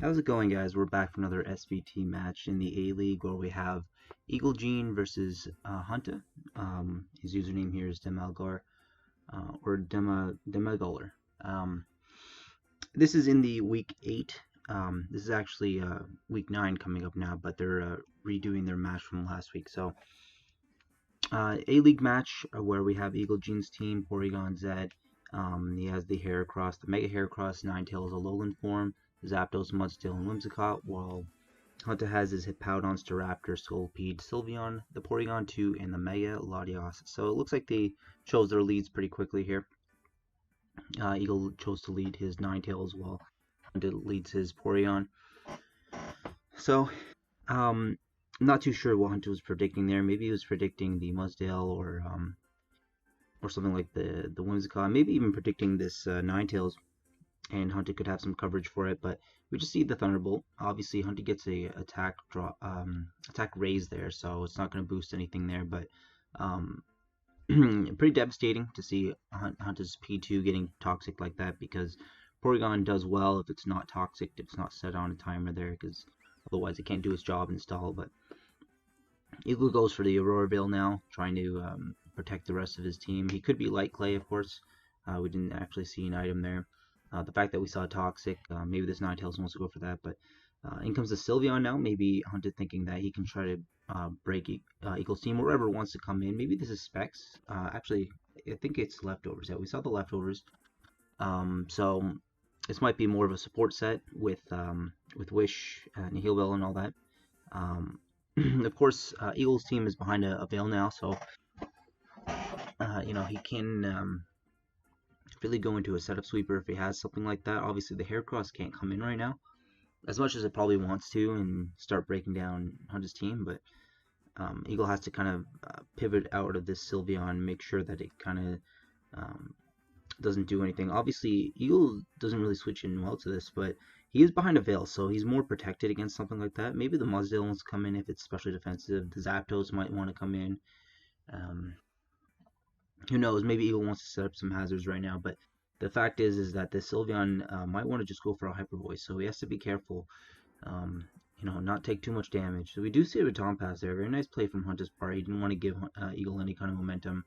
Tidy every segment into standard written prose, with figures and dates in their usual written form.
How's it going, guys? We're back for another SBT match in the A-League where we have Eagle Gene versus Huntah. His username here is Demalgar, or Demagoler. Um, this is in the week 8. This is actually week 9 coming up now, but they're redoing their match from last week. So, A-League match where we have Eagle Gene's team, Porygon Zed. He has the Heracross, the Mega Heracross, Ninetales, Alolan form, Zapdos, Mudstill, and Whimsicott, while Huntah has his Hippowdon, Staraptor, Scolipede, Sylveon, the Porygon 2, and the Mega Latios. So it looks like they chose their leads pretty quickly here. Eagle chose to lead his Ninetales while Huntah leads his Porygon. So, I'm not too sure what Huntah was predicting there. Maybe he was predicting the Mudsdale or something like the Whimsicott. Maybe even predicting this Ninetales, and Huntah could have some coverage for it, but we just see the Thunderbolt. Obviously, Huntah gets a attack raise there, so it's not going to boost anything there, but pretty devastating to see Huntah's P2 getting toxic like that, because Porygon does well if it's not toxic, if it's not set on a timer there, because otherwise it can't do its job and stall. But Eagle goes for the Aurora Veil now, trying to protect the rest of his team. He could be Light Clay, of course. We didn't actually see an item there. The fact that we saw Toxic, maybe this Ninetales wants to go for that, but in comes the Sylveon now. Maybe Huntah thinking that he can try to break Eagle's team, or whoever wants to come in. Maybe this is Specs. Actually, I think it's leftovers. Yeah, we saw the leftovers. So this might be more of a support set with Wish and Heal Bell and all that. Of course, Eagle's team is behind a Veil now, so he can really go into a setup sweeper if he has something like that. Obviously, the Heracross can't come in right now, as much as it probably wants to, and start breaking down Huntah's team, but Eagle has to kind of pivot out of this Sylveon, make sure that it kind of doesn't do anything. Obviously, Eagle doesn't really switch in well to this, but he is behind a Veil, so he's more protected against something like that. Maybe the Mudsdale wants to come in if it's specially defensive. The Zapdos might want to come in. Who knows? Maybe Eagle wants to set up some hazards right now, but the fact is that the Sylveon might want to just go for a Hyper Voice, so he has to be careful. Not take too much damage. So we do see a Baton Pass there. Very nice play from Huntah's part. He didn't want to give Eagle any kind of momentum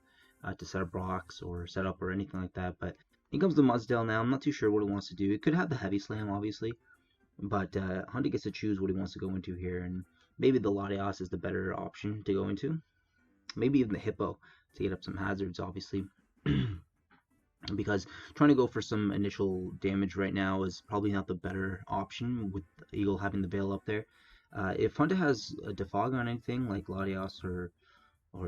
to set up rocks or set up or anything like that. But here comes the Mudsdale now. I'm not too sure what it wants to do. It could have the Heavy Slam, obviously, but Huntah gets to choose what he wants to go into here, and maybe the Latios is the better option to go into. Maybe even the Hippo to get up some hazards, obviously. Because trying to go for some initial damage right now is probably not the better option with Eagle having the Veil up there. If Huntah has a Defog on anything like Latios or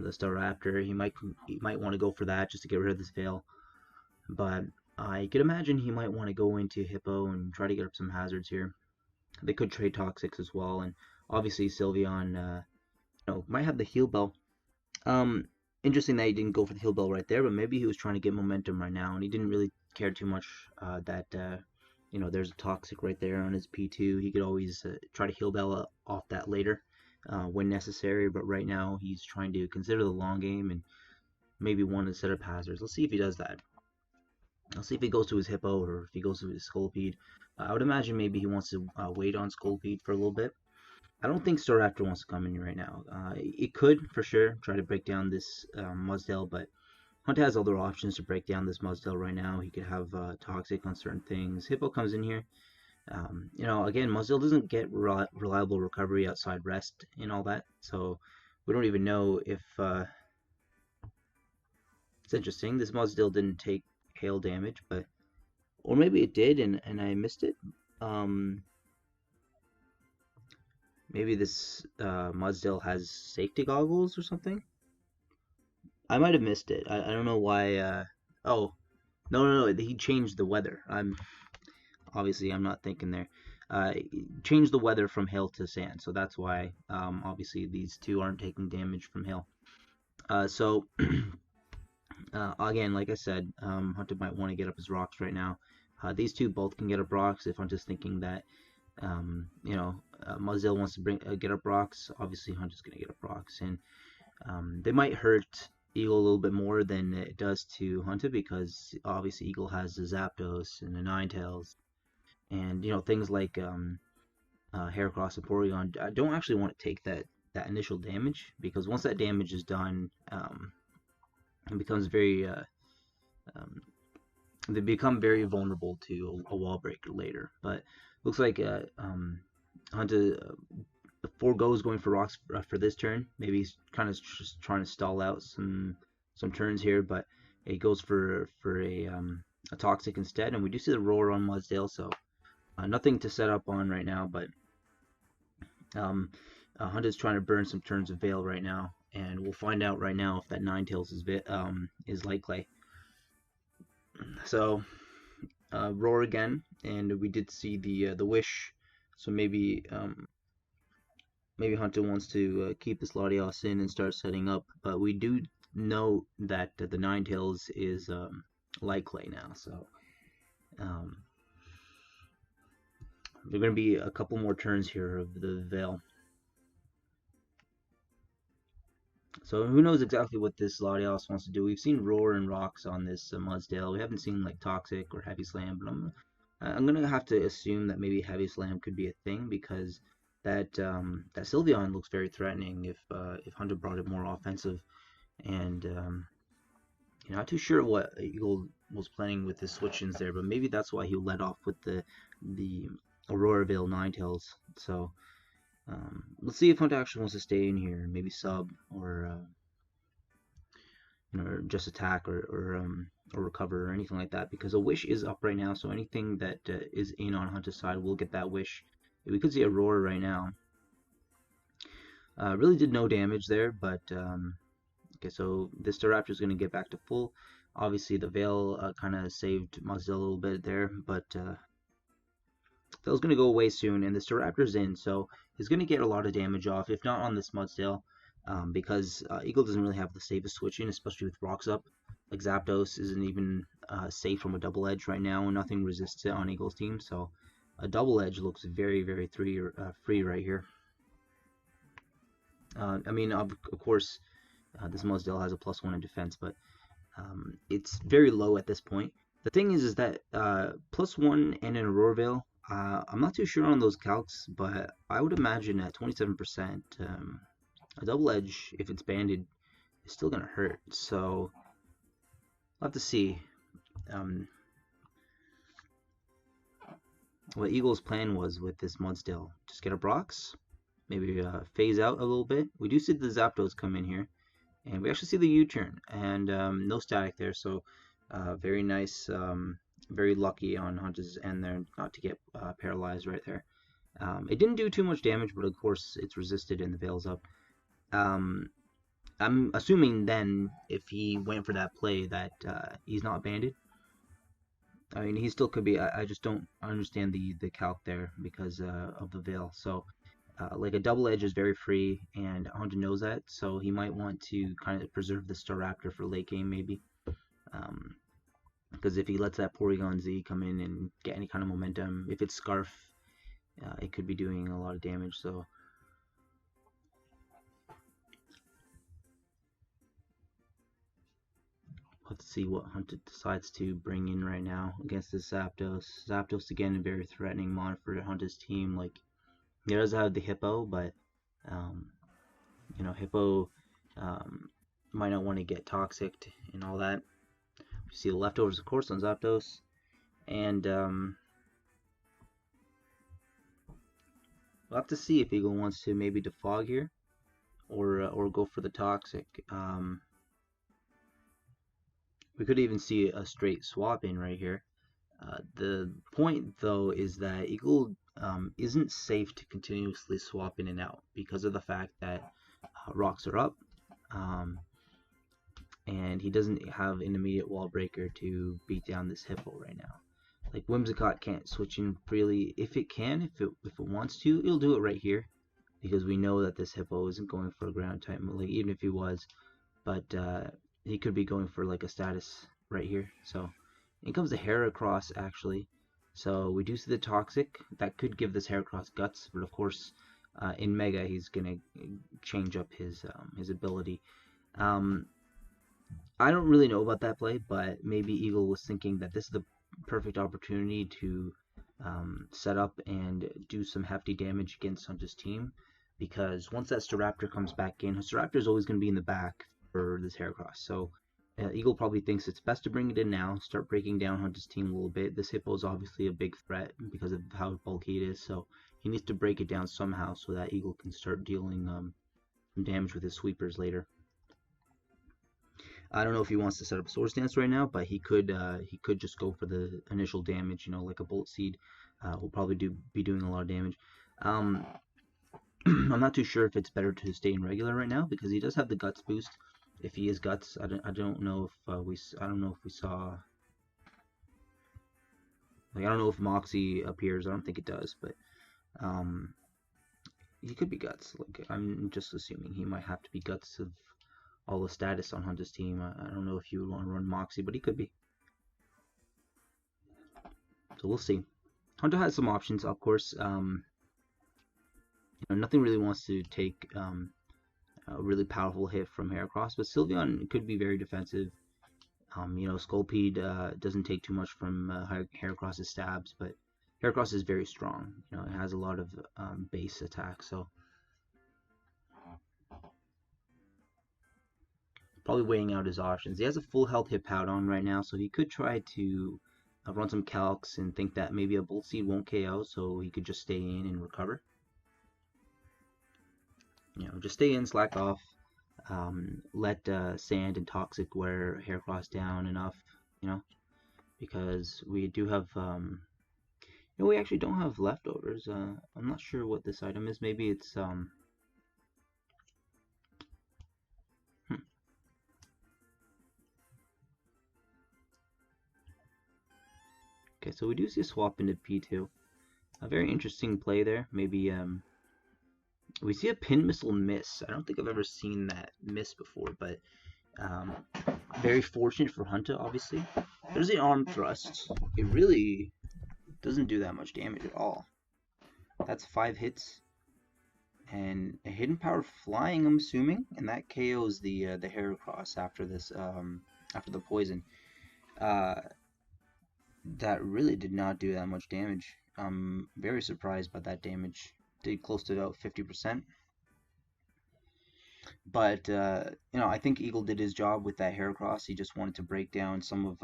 the Staraptor, he might want to go for that just to get rid of this Veil. But I could imagine he might want to go into Hippo and try to get up some hazards here. They could trade Toxics as well, and obviously Sylveon might have the Heal Bell. Interesting that he didn't go for the Heal Bell right there, but maybe he was trying to get momentum right now, and he didn't really care too much that there's a Toxic right there on his P2. He could always try to Heal Bell off that later when necessary, but right now he's trying to consider the long game and maybe want to set up hazards. Let's see if he does that. Let's see if he goes to his Hippo or if he goes to his Scolipede. I would imagine maybe he wants to wait on Scolipede for a little bit. I don't think Staraptor wants to come in right now. It could, for sure, try to break down this Mudsdale, but Huntah has other options to break down this Mudsdale right now. He could have Toxic on certain things. Hippo comes in here. Again, Mudsdale doesn't get reliable recovery outside rest and all that, so we don't even know if... It's interesting. This Mudsdale didn't take hail damage, but... Or maybe it did, and I missed it. Maybe this Mudsdale has safety goggles or something? I might have missed it. I don't know why. Oh, no. He changed the weather. I'm not thinking there. He changed the weather from hail to sand, so that's why. Obviously, these two aren't taking damage from hail. So again, like I said, Huntah might want to get up his rocks right now. These two both can get up rocks if Huntah's thinking that. Mudsdale wants to get up rocks. Obviously, Huntah's gonna get up rocks, and they might hurt Eagle a little bit more than it does to Huntah, because obviously Eagle has the Zapdos and the Ninetales, and things like Heracross and Porygon, I don't actually want to take that initial damage, because once that damage is done, it becomes very they become very vulnerable to a wall breaker later. But looks like Huntah foregoes going for rocks for this turn. Maybe he's kind of just trying to stall out some turns here, but it goes for a toxic instead, and we do see the roar on Mudsdale, so nothing to set up on right now, but Huntah's trying to burn some turns of Veil right now, and we'll find out right now if that Ninetales is likely. So roar again, and we did see the wish, so maybe Huntah wants to keep this Latios in and start setting up, but we do know that the Ninetales is likely now, so there are going to be a couple more turns here of the Veil. So who knows exactly what this Latios wants to do. We've seen Roar and Rocks on this Mudsdale. We haven't seen like Toxic or Heavy Slam, but I'm gonna have to assume that maybe Heavy Slam could be a thing, because that Sylveon looks very threatening if Huntah brought it more offensive, and you're not too sure what Eagle was planning with his switch-ins there, but maybe that's why he led off with the Aurora Veil Ninetales. So let's see if Huntah actually wants to stay in here, maybe sub, or just attack, or recover, or anything like that, because a wish is up right now, so anything that is in on Huntah's side will get that wish. We could see a roar right now. Really did no damage there, but okay, so this Staraptor is going to get back to full. Obviously the Veil kind of saved Mudsdale a little bit there, but Veil's going to go away soon, and the Staraptor's in, so he's going to get a lot of damage off, if not on this Mudsdale, because Eagle doesn't really have the safest switching, especially with rocks up. Like Zapdos isn't even safe from a double edge right now, and nothing resists it on Eagle's team, so a double edge looks very, very free right here. I mean, of course, this Mudsdale has a +1 in defense, but it's very low at this point. The thing is that +1 and an Aurora Veil, I'm not too sure on those calcs, but I would imagine at 27%, a double edge, if it's banded, is still going to hurt. So we'll have to see what Eagle's plan was with this Mudsdale. Just get a Brox, maybe phase out a little bit. We do see the Zapdos come in here, and we actually see the U-turn, and no static there, so very nice, very lucky on Huntah's end there not to get paralyzed right there. It didn't do too much damage, but of course it's resisted and the Veil's up. I'm assuming then, if he went for that play, that he's not banded. I mean, he still could be. I just don't understand the calc there because of the Veil. So like a double edge is very free, and Huntah knows that, so he might want to kind of preserve the Staraptor for late game maybe, because if he lets that Porygon Z come in and get any kind of momentum, if it's Scarf, it could be doing a lot of damage. So let's see what Huntah decides to bring in right now against this Zapdos. Zapdos again, a very threatening mon for Huntah's team. Like, he does have the Hippo, but Hippo might not want to get toxic and all that. You see the leftovers, of course, on Zapdos, and we'll have to see if Eagle wants to maybe defog here, or go for the toxic. We could even see a straight swap in right here. The point, though, is that Eagle isn't safe to continuously swap in and out because of the fact that rocks are up, and he doesn't have an immediate wall breaker to beat down this Hippo right now. Like, Whimsicott can't switch in freely. If it can, if it wants to, it'll do it right here, because we know that this Hippo isn't going for a ground type, like, even if he was, but he could be going for like a status right here. So in comes the Heracross actually. So we do see the toxic that could give this Heracross guts, but of course in Mega he's gonna change up his ability. I don't really know about that play, but maybe Eagle was thinking that this is the perfect opportunity to set up and do some hefty damage against Huntah's team, because once that Staraptor comes back in, Staraptor is always going to be in the back for this Heracross. So Eagle probably thinks it's best to bring it in now, start breaking down Huntah's team a little bit. This Hippo is obviously a big threat because of how bulky it is, so he needs to break it down somehow so that Eagle can start dealing some damage with his sweepers later. I don't know if he wants to set up a Swords Dance right now, but he could just go for the initial damage, like a Bullet Seed. Will probably be doing a lot of damage. I'm not too sure if it's better to stay in regular right now because he does have the Guts boost. If he is Guts, I don't know if we saw. Like, I don't know if Moxie appears. I don't think it does, but he could be Guts. Like, I'm just assuming he might have to be Guts of all the status on Huntah's team. I don't know if you would want to run Moxie, but he could be. So we'll see. Huntah has some options, of course. Nothing really wants to take a really powerful hit from Heracross, but Sylveon could be very defensive. Scolpede doesn't take too much from Heracross's stabs, but Heracross is very strong. It has a lot of base attack, so probably weighing out his options. He has a full health Hippowdon right now, so he could try to run some calcs and think that maybe a Bolt Seed won't KO, so he could just stay in and recover. Just stay in, slack off, let Sand and Toxic wear Heracross down enough, because we do have, we actually don't have leftovers. I'm not sure what this item is. Maybe it's, Okay, so we do see a swap into P2. A very interesting play there. Maybe, we see a Pin Missile miss. I don't think I've ever seen that miss before, but very fortunate for Huntah, obviously. There's the arm thrust. It really doesn't do that much damage at all. That's 5 hits. And a Hidden Power Flying, I'm assuming, and that KOs the Heracross after this, after the poison. That really did not do that much damage. I'm very surprised by that damage. Did close to about 50%. But I think Eagle did his job with that Heracross. He just wanted to break down some of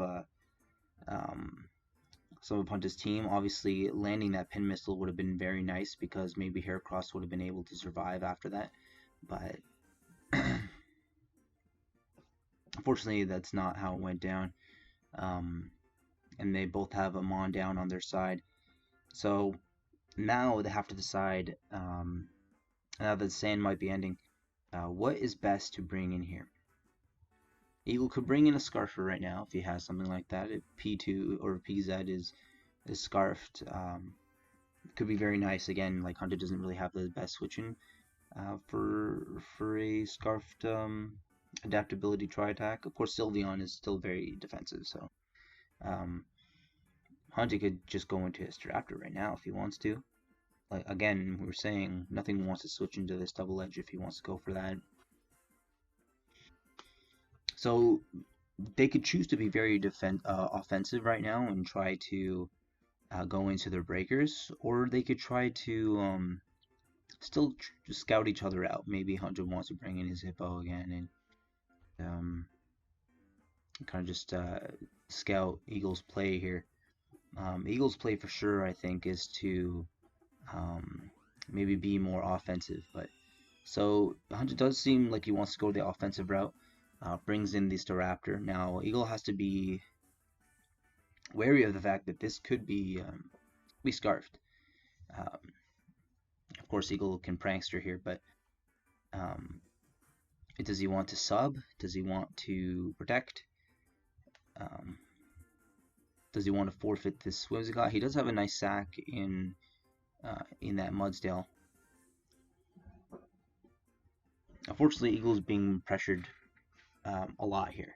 Huntah's team. Obviously, landing that Pin Missile would have been very nice because maybe Heracross would have been able to survive after that. But unfortunately, that's not how it went down. And they both have Amon down on their side. So now they have to decide, now that the sand might be ending, what is best to bring in here. Eagle could bring in a Scarfer right now if he has something like that. If P2 or PZ is scarfed, could be very nice. Again, like Huntah doesn't really have the best switching for a scarfed adaptability tri-attack. Of course, Sylveon is still very defensive, so Huntah could just go into his Staraptor right now if he wants to. Like, again, we were saying nothing wants to switch into this double edge if he wants to go for that. So they could choose to be very offensive right now and try to go into their breakers, or they could try to still just scout each other out. Maybe Huntah wants to bring in his Hippo again and kind of just scout Eagle's play here. Eagle's play for sure, I think, is to maybe be more offensive. But so Huntah does seem like he wants to go the offensive route. Brings in the Staraptor. Now Eagle has to be wary of the fact that this could be scarfed. Of course, Eagle can prankster here, but does he want to sub? Does he want to protect? Does he want to forfeit this Whimsicott? He does have a nice sack in that Mudsdale. Unfortunately, Eagle's being pressured a lot here,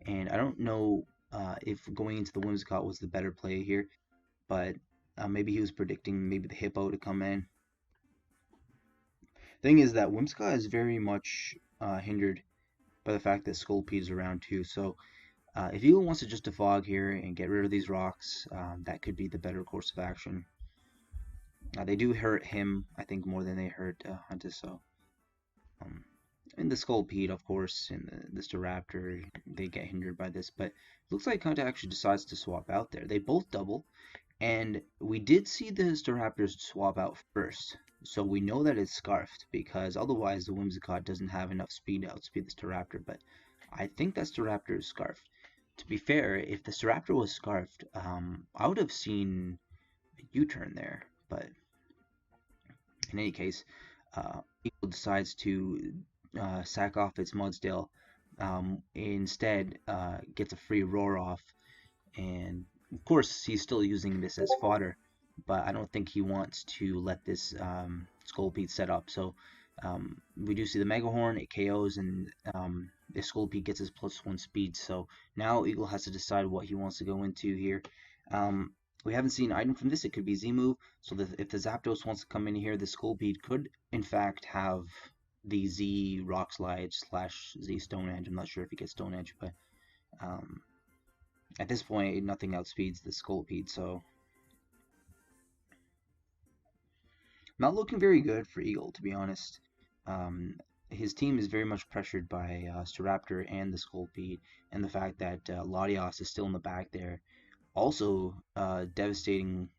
and I don't know if going into the Whimsicott was the better play here, but maybe he was predicting maybe the Hippo to come in. Thing is that Whimsicott is very much hindered by the fact that Scolpede is around too, so If Eagle wants to just defog here and get rid of these rocks, that could be the better course of action. They do hurt him, I think, more than they hurt Huntah, so... Um, and the Sculpede, of course, and the Staraptor, they get hindered by this, but it looks like Huntah actually decides to swap out there. They both double, and we did see the Staraptors swap out first, so we know that it's Scarfed, because otherwise the Whimsicott doesn't have enough speed to outspeed the Staraptor, but I think that Staraptor is Scarfed. To be fair, if the Staraptor was Scarfed, I would have seen a U-turn there, but in any case, Eagle decides to sack off its Mudsdale. Instead, gets a free roar off, and of course he's still using this as fodder, but I don't think he wants to let this Scolpede set up. So we do see the Mega Horn, it KOs, and the Scolpede gets his +1 speed. So now Eagle has to decide what he wants to go into here. We haven't seen an item from this. It could be Z-move. So if the Zapdos wants to come in here, the Scolpede could, in fact, have the Z Rock Slide / Z Stone Edge. I'm not sure if he gets Stone Edge, but at this point, nothing outspeeds the Scolpede. So not looking very good for Eagle, to be honest. His team is very much pressured by Staraptor and the Scolpede, and the fact that Latios is still in the back there. Also devastating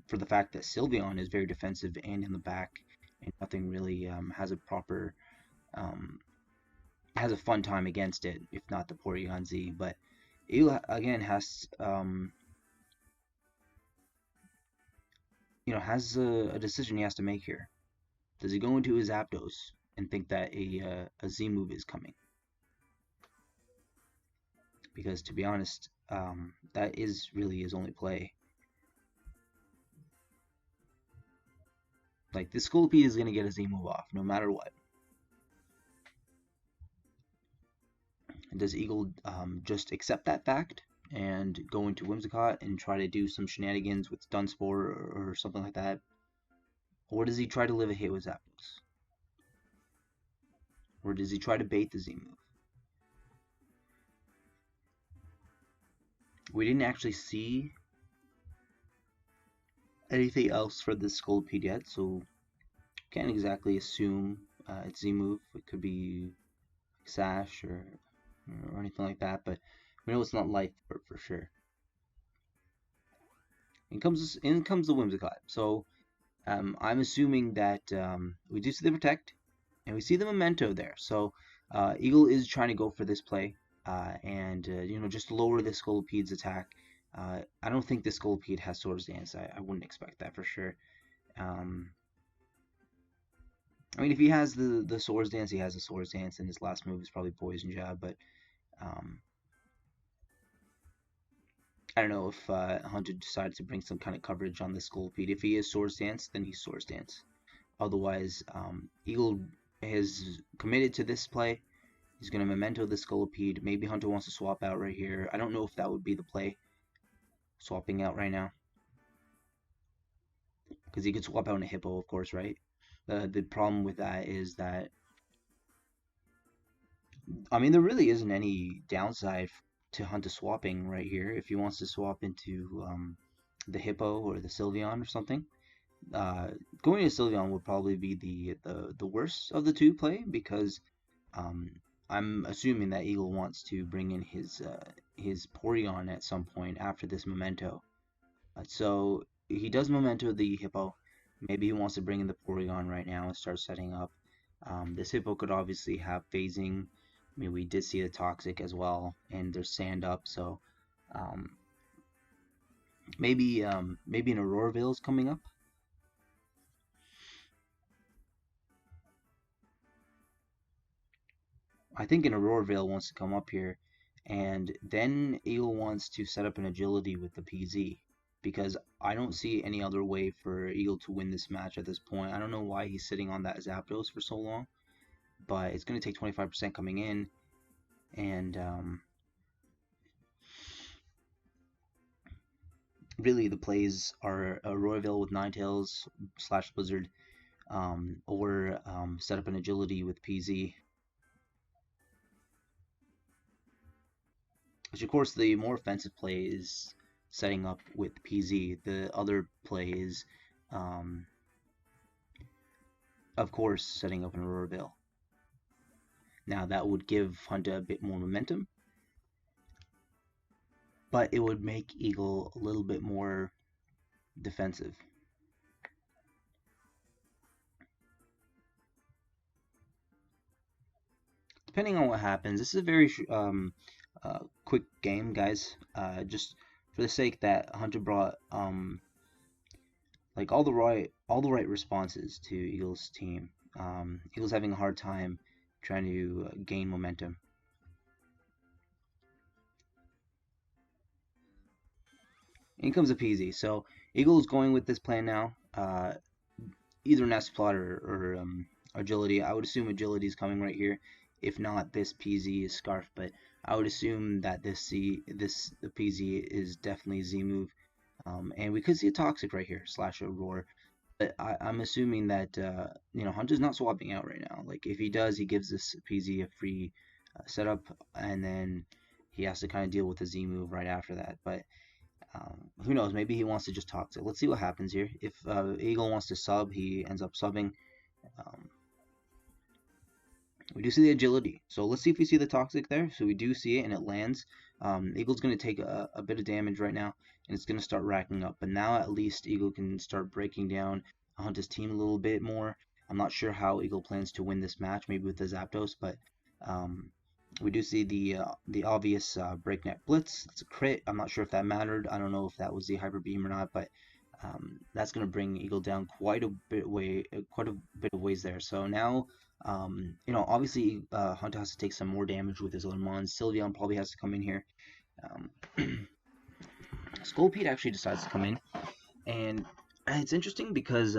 for the fact that Sylveon is very defensive and in the back, and nothing really has a proper has a fun time against it, if not the Porygon Z. But Eagle again has has a decision he has to make here. Does he go into his Zapdos and think that a Z move is coming? Because to be honest, that is really his only play. Like, this Scolpede is going to get a Z move off no matter what. And does Eagle just accept that fact and go into Whimsicott and try to do some shenanigans with Dunsparce or something like that? Or does he try to live a hit with Zapdos? Or does he try to bait the Z move? We didn't actually see anything else for this Scolpede yet, so can't exactly assume it's Z move. It could be Sash or anything like that, but we know it's not Life for sure. In comes the Whimsicott. So I'm assuming that we do see the Protect, and we see the Memento there. So Eagle is trying to go for this play, and just lower the Scolpede's attack. I don't think the Scolpede has Swords Dance. I wouldn't expect that for sure. I mean, if he has the Swords Dance, he has the Swords Dance, and his last move is probably Poison Jab, but I don't know if Huntah decides to bring some kind of coverage on the Scolpede. If he is Swords Dance, then he's Swords Dance. Otherwise, Eagle has committed to this play. He's going to Memento the Scolpede. Maybe Huntah wants to swap out right here. I don't know if that would be the play, swapping out right now. Because he could swap out in a Hippo, of course, right? The problem with that is that, I mean, there really isn't any downside to Huntah swapping right here. If he wants to swap into the Hippo or the Sylveon or something, going to Sylveon would probably be the worst of the two play, because I'm assuming that Eagle wants to bring in his Porygon at some point after this Memento. So he does Memento the Hippo. Maybe he wants to bring in the Porygon right now and start setting up. This Hippo could obviously have phasing. I mean, we did see the Toxic as well, and there's Sand up, so maybe an Aurora Veil is coming up. I think an Aurora Veil wants to come up here, and then Eagle wants to set up an Agility with the PZ, because I don't see any other way for Eagle to win this match at this point. I don't know why he's sitting on that Zapdos for so long, but it's going to take 25% coming in, and really the plays are a Royville with Ninetales / Blizzard, or set up an Agility with PZ. which of course the more offensive play is setting up with PZ. The other play is, of course, setting up an Aurora Veil. Now that would give Huntah a bit more momentum, but it would make Eagle a little bit more defensive. Depending on what happens, this is a very quick game, guys. Just for the sake that Huntah brought like all the right responses to Eagles' team. Eagles having a hard time trying to gain momentum. In comes a PZ. So Eagles going with this plan now. Either Nest Plot or Agility. I would assume Agility is coming right here. If not, this PZ is Scarf. But I would assume that the PZ is definitely Z move. And we could see a Toxic right here, / a Roar. But I'm assuming that Huntah's not swapping out right now. Like if he does, he gives this PZ a free setup, and then he has to kind of deal with the Z move right after that. But who knows? Maybe he wants to just Toxic. Let's see what happens here. If Eagle wants to sub, he ends up subbing. We do see the Agility. So let's see if we see the Toxic there. So we do see it, and it lands. Eagle's going to take a bit of damage right now, and it's going to start racking up. But now at least Eagle can start breaking down Huntah's team a little bit more. I'm not sure how Eagle plans to win this match, maybe with the Zapdos, but we do see the obvious Breakneck Blitz. It's a crit. I'm not sure if that mattered. I don't know if that was the Hyper Beam or not, but that's going to bring Eagle down quite a bit of ways there. So now, obviously Huntah has to take some more damage with his other mons. Sylveon probably has to come in here. Scolpede actually decides to come in, and it's interesting because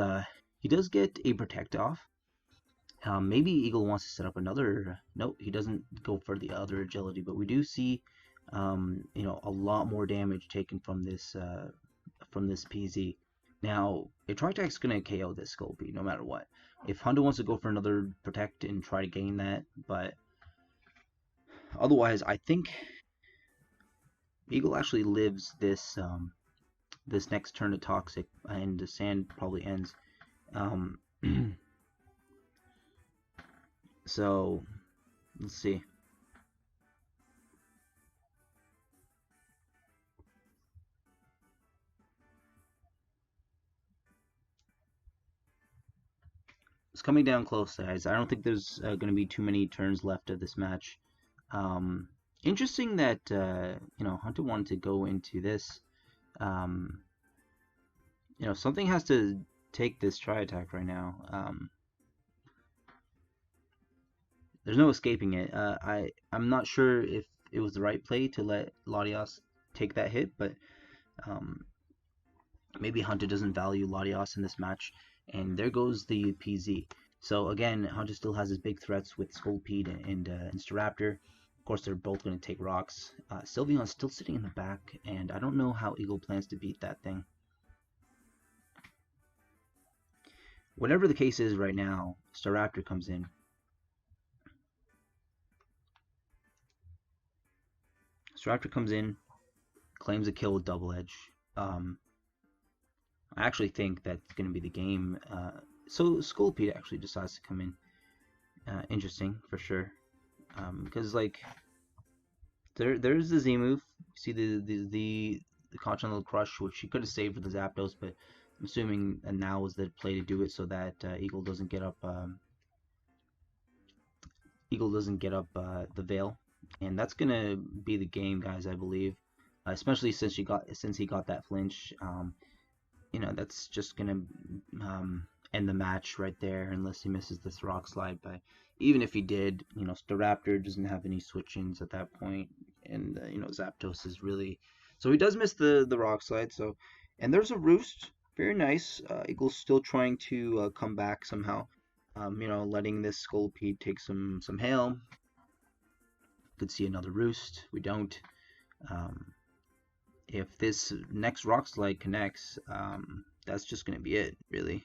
he does get a Protect off. Maybe Eagle wants to set up another. Nope, he doesn't go for the other Agility, but we do see a lot more damage taken from this PZ. Now, a Tri-Attack's going to KO this Scolpede no matter what. If Huntah wants to go for another Protect and try to gain that, but otherwise, I think Eagle actually lives this this next turn to Toxic, and the Sand probably ends. So, let's see. It's coming down close, guys. I don't think there's going to be too many turns left of this match. Interesting that Huntah wanted to go into this. Something has to take this Tri-Attack right now. There's no escaping it. I'm not sure if it was the right play to let Latios take that hit, but maybe Huntah doesn't value Latios in this match. And there goes the PZ. So again, Huntah still has his big threats with Scolpede and Staraptor. Of course, they're both going to take rocks. Sylveon's still sitting in the back, and I don't know how Eagle plans to beat that thing. Whatever the case is right now, Staraptor comes in. Staraptor comes in, claims a kill with Double Edge. I actually think that's going to be the game. So Scolpede actually decides to come in. Interesting for sure, because like there's the Z move. You see the Continental Crush, which he could have saved for the Zapdos, but I'm assuming now is the play to do it so that Eagle doesn't get up. The Veil, and that's gonna be the game, guys. I believe, especially since he got that flinch. That's just gonna end the match right there unless he misses this rock slide. But even if he did, Staraptor doesn't have any switch-ins at that point, and Zapdos is really, so he does miss the rock slide. So, and there's a Roost, very nice. Eagle's still trying to come back somehow. Letting this Scolpede take some hail. Could see another Roost. We don't. If this next rock slide connects, that's just going to be it, really.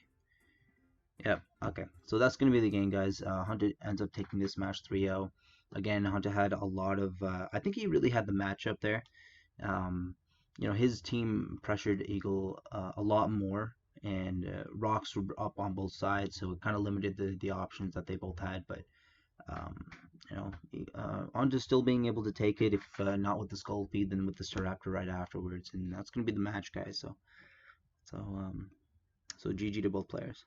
Yep, okay. So that's going to be the game, guys. Huntah ends up taking this match 3-0. Again, Huntah had a lot of. I think he really had the matchup there. Um, his team pressured Eagle a lot more, and rocks were up on both sides, so it kind of limited the options that they both had. But um, on to still being able to take it, if not with the skull feed, then with the Staraptor right afterwards, and that's going to be the match, guys. So, so GG to both players.